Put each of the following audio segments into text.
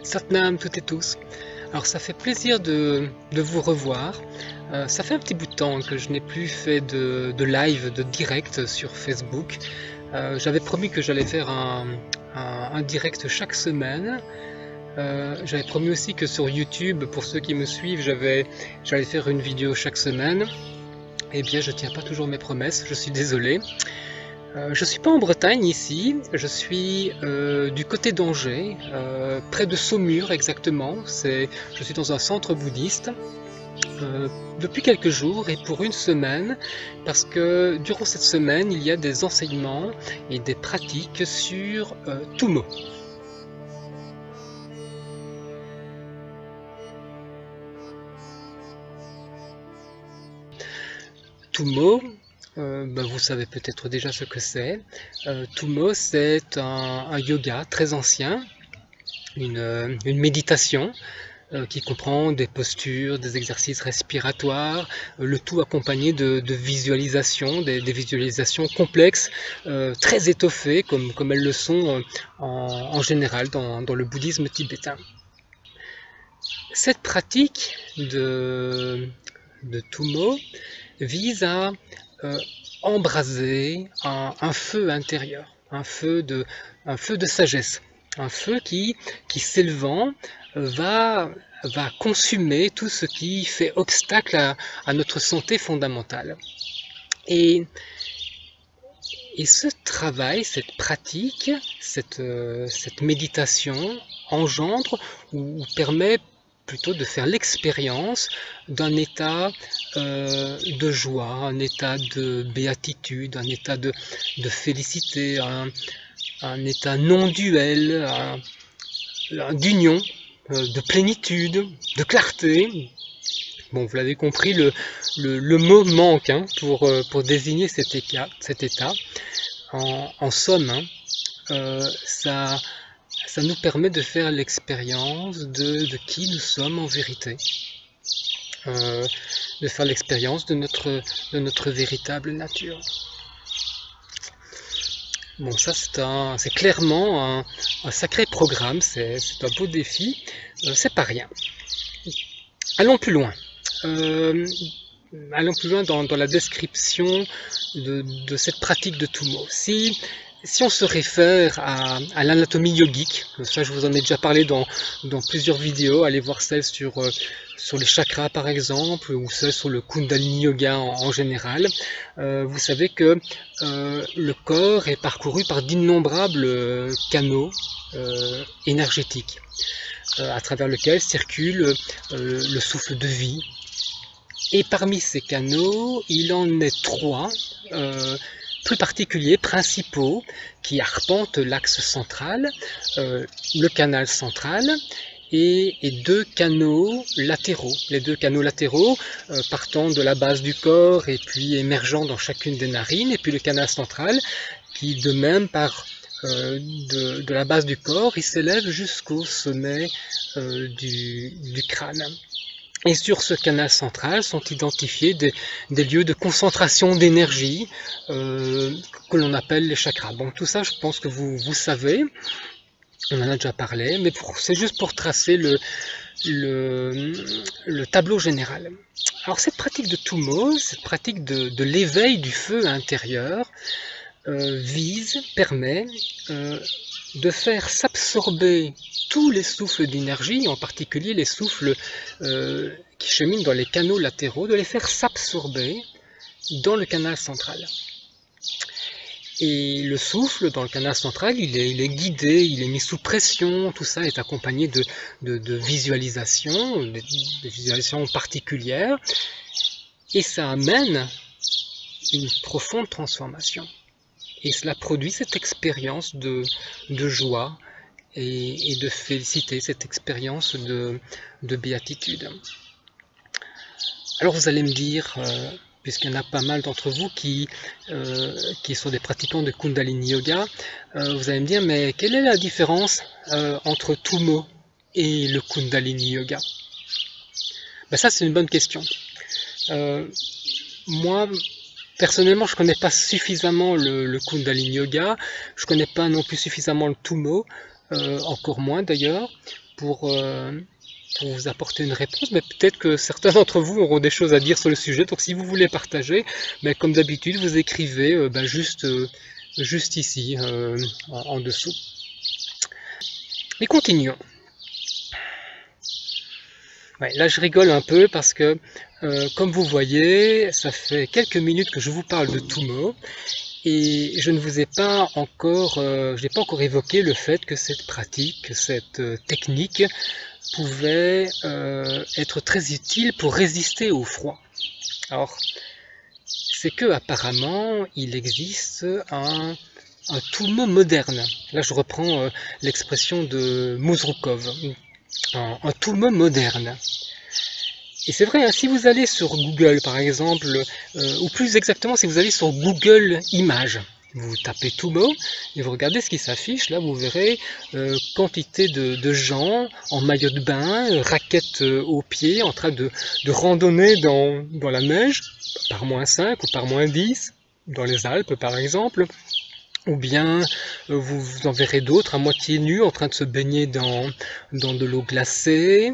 Satnam toutes et tous. Alors ça fait plaisir de vous revoir. Ça fait un petit bout de temps que je n'ai plus fait de live, de direct sur Facebook. J'avais promis que j'allais faire un direct chaque semaine. J'avais promis aussi que sur YouTube, pour ceux qui me suivent, j'allais faire une vidéo chaque semaine. Eh bien, je ne tiens pas toujours mes promesses, je suis désolé. Je ne suis pas en Bretagne ici, je suis du côté d'Angers, près de Saumur exactement. Je suis dans un centre bouddhiste depuis quelques jours et pour une semaine, parce que durant cette semaine, il y a des enseignements et des pratiques sur Tummo. Tummo, vous savez peut-être déjà ce que c'est. Tummo, c'est un yoga très ancien, une méditation qui comprend des postures, des exercices respiratoires, le tout accompagné de visualisations, des visualisations complexes, très étoffées, comme elles le sont en général dans le bouddhisme tibétain. Cette pratique de Tummo vise à embraser un feu intérieur, un feu de sagesse, un feu qui s'élevant va consumer tout ce qui fait obstacle à notre santé fondamentale. Et ce travail, cette pratique, cette méditation engendre ou permet plutôt de faire l'expérience d'un état de joie, un état de béatitude, un état de félicité, un état non-duel, d'union, de plénitude, de clarté. Bon, vous l'avez compris, le mot manque pour désigner cet état. En somme, ça nous permet de faire l'expérience de qui nous sommes en vérité, de faire l'expérience de notre véritable nature. Bon, ça c'est clairement un sacré programme, c'est un beau défi, c'est pas rien. Allons plus loin. Allons plus loin dans la description de cette pratique de Tummo. Si on se réfère à l'anatomie yogique, ça je vous en ai déjà parlé dans plusieurs vidéos, allez voir celle sur les chakras par exemple, ou celle sur le Kundalini Yoga en général, vous savez que le corps est parcouru par d'innombrables canaux énergétiques, à travers lesquels circule le souffle de vie. Et parmi ces canaux, il en est trois plus particuliers, principaux, qui arpentent l'axe central, le canal central et deux canaux latéraux. Les deux canaux latéraux partant de la base du corps et puis émergeant dans chacune des narines, et puis le canal central qui de même part de la base du corps, il s'élève jusqu'au sommet du crâne. Et sur ce canal central sont identifiés des lieux de concentration d'énergie que l'on appelle les chakras. Bon, tout ça, je pense que vous savez, on en a déjà parlé, mais c'est juste pour tracer le tableau général. Alors cette pratique de Tummo, cette pratique de l'éveil du feu intérieur, permet de faire s'absorber tous les souffles d'énergie, en particulier les souffles qui cheminent dans les canaux latéraux, de les faire s'absorber dans le canal central. Et le souffle dans le canal central, il est guidé, il est mis sous pression, tout ça est accompagné de visualisations, de visualisations particulières, et ça amène une profonde transformation. Et cela produit cette expérience de joie et de félicité, cette expérience de béatitude. Alors vous allez me dire, puisqu'il y en a pas mal d'entre vous qui sont des pratiquants de Kundalini Yoga, vous allez me dire, mais quelle est la différence entre Tummo et le Kundalini Yoga? Ça c'est une bonne question. Moi, personnellement, je ne connais pas suffisamment le Kundalini Yoga, je ne connais pas non plus suffisamment le Tummo, encore moins d'ailleurs. pour vous apporter une réponse, mais peut-être que certains d'entre vous auront des choses à dire sur le sujet. Donc si vous voulez partager, comme d'habitude, vous écrivez juste ici, en dessous. Mais continuons. Ouais, là je rigole un peu parce que, comme vous voyez, ça fait quelques minutes que je vous parle de Tumo, et je ne vous ai pas encore, je n'ai pas encore évoqué le fait que cette pratique, cette technique pouvait être très utile pour résister au froid. Alors, c'est que apparemment il existe un Tumo moderne. Là je reprends l'expression de Muzrukov, un Tumo moderne. Et c'est vrai, hein, si vous allez sur Google par exemple, ou plus exactement si vous allez sur Google Images, vous tapez Tumo et vous regardez ce qui s'affiche, là vous verrez quantité de gens en maillot de bain, raquettes aux pieds, en train de randonner dans la neige, par -5 ou par -10, dans les Alpes par exemple. Ou bien vous en verrez d'autres à moitié nus en train de se baigner dans de l'eau glacée,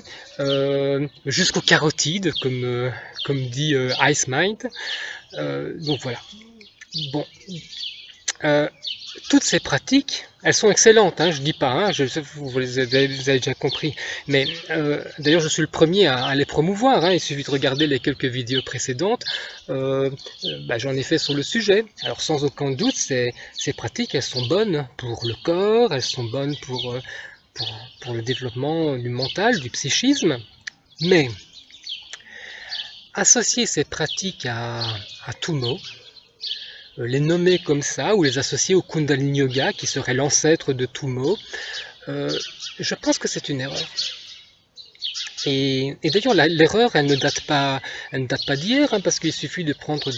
jusqu'aux carotides, comme dit Ice Mind. Donc voilà. Bon. Toutes ces pratiques, elles sont excellentes, hein, je dis pas, hein, vous les avez déjà compris, mais d'ailleurs je suis le premier à les promouvoir, hein, il suffit de regarder les quelques vidéos précédentes, j'en ai fait sur le sujet. Alors sans aucun doute, ces pratiques, elles sont bonnes pour le corps, elles sont bonnes pour le développement du mental, du psychisme, mais associer ces pratiques à Tumo, les nommer comme ça, ou les associer au Kundalini Yoga, qui serait l'ancêtre de Tumo, je pense que c'est une erreur. Et d'ailleurs, l'erreur, elle ne date pas d'hier, hein, parce qu'il suffit de prendre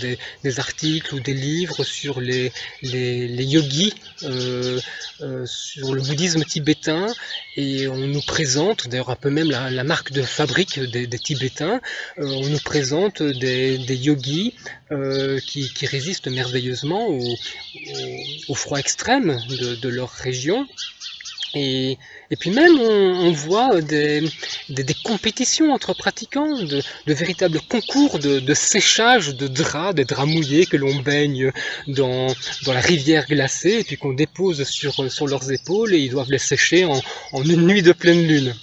des articles ou des livres sur les yogis, sur le bouddhisme tibétain, et on nous présente, d'ailleurs un peu même la marque de fabrique des Tibétains, on nous présente des yogis qui résistent merveilleusement au froid extrême de leur région. Et puis même on voit des compétitions entre pratiquants, de véritables concours de séchage de draps, des draps mouillés que l'on baigne dans la rivière glacée et puis qu'on dépose sur leurs épaules, et ils doivent les sécher en une nuit de pleine lune.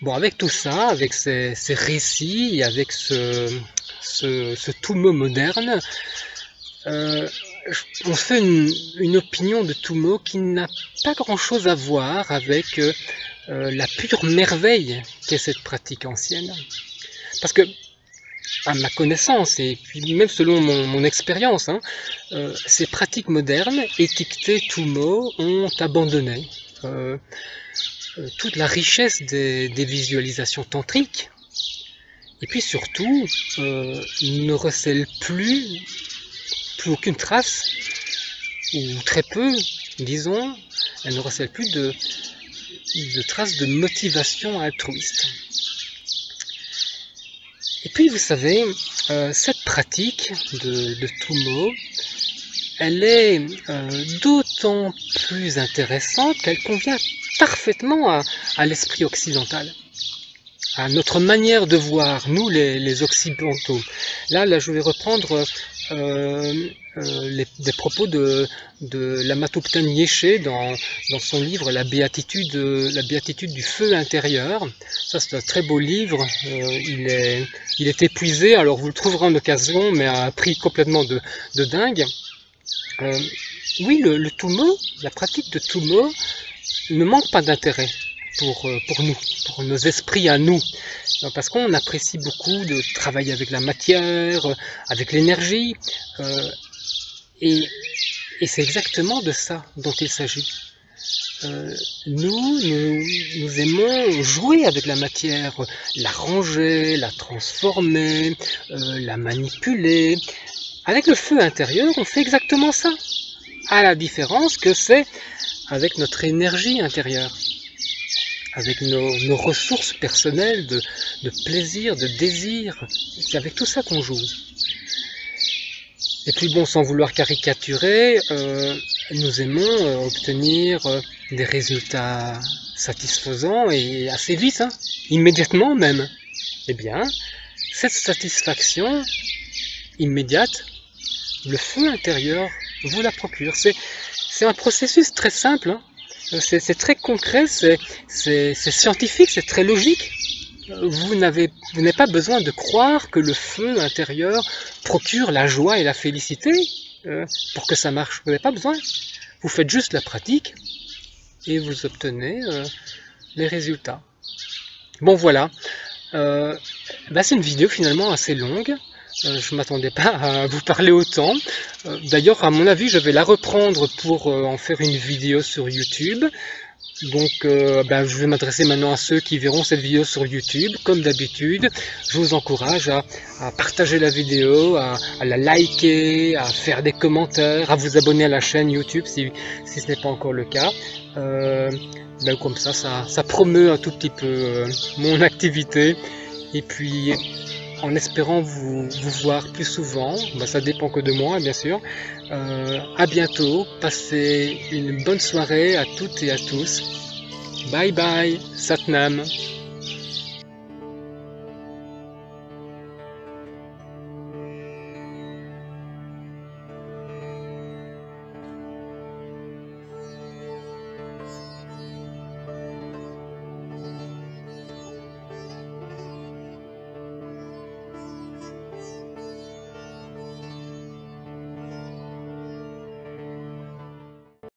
Bon, avec tout ça, avec ces récits, et avec ce Tumo moderne, on fait une opinion de Tumo qui n'a pas grand chose à voir avec la pure merveille qu'est cette pratique ancienne. Parce que, à ma connaissance, et puis même selon mon expérience, hein, ces pratiques modernes étiquetées Tumo ont abandonné toute la richesse des visualisations tantriques, et puis surtout ne recèlent plus aucune trace, ou très peu, disons, elle ne recèle plus de traces de motivation altruiste. Et puis vous savez, cette pratique de Tumo, elle est d'autant plus intéressante qu'elle convient parfaitement à l'esprit occidental, à notre manière de voir, nous les occidentaux. Là je vais reprendre des propos de Lamatupten Nyeshe dans son livre La béatitude du feu intérieur. Ça, c'est un très beau livre. Il est épuisé, alors vous le trouverez en occasion, mais à un prix complètement de dingue. Oui, le Tumo, la pratique de Tumo ne manque pas d'intérêt pour nous, pour nos esprits à nous, parce qu'on apprécie beaucoup de travailler avec la matière, avec l'énergie, et c'est exactement de ça dont il s'agit. Nous aimons jouer avec la matière, la ranger, la transformer, la manipuler. Avec le feu intérieur, on fait exactement ça, à la différence que c'est avec notre énergie intérieure, avec nos ressources personnelles de plaisir, de désir. C'est avec tout ça qu'on joue. Et puis bon, sans vouloir caricaturer, nous aimons obtenir des résultats satisfaisant et assez vite, hein, immédiatement même. Eh bien, cette satisfaction immédiate, le feu intérieur vous la procure. C'est un processus très simple, hein. C'est très concret, c'est scientifique, c'est très logique. Vous n'avez pas besoin de croire que le feu intérieur procure la joie et la félicité pour que ça marche. Vous n'avez pas besoin. Vous faites juste la pratique et vous obtenez les résultats. Bon voilà, c'est une vidéo finalement assez longue. Je ne m'attendais pas à vous parler autant. D'ailleurs, à mon avis, je vais la reprendre pour en faire une vidéo sur YouTube. Donc, je vais m'adresser maintenant à ceux qui verront cette vidéo sur YouTube. Comme d'habitude, je vous encourage à partager la vidéo, à la liker, à faire des commentaires, à vous abonner à la chaîne YouTube si ce n'est pas encore le cas. Comme ça promeut un tout petit peu mon activité. Et puis, en espérant vous voir plus souvent, ça dépend que de moi bien sûr. À bientôt, passez une bonne soirée à toutes et à tous. Bye bye, Satnam.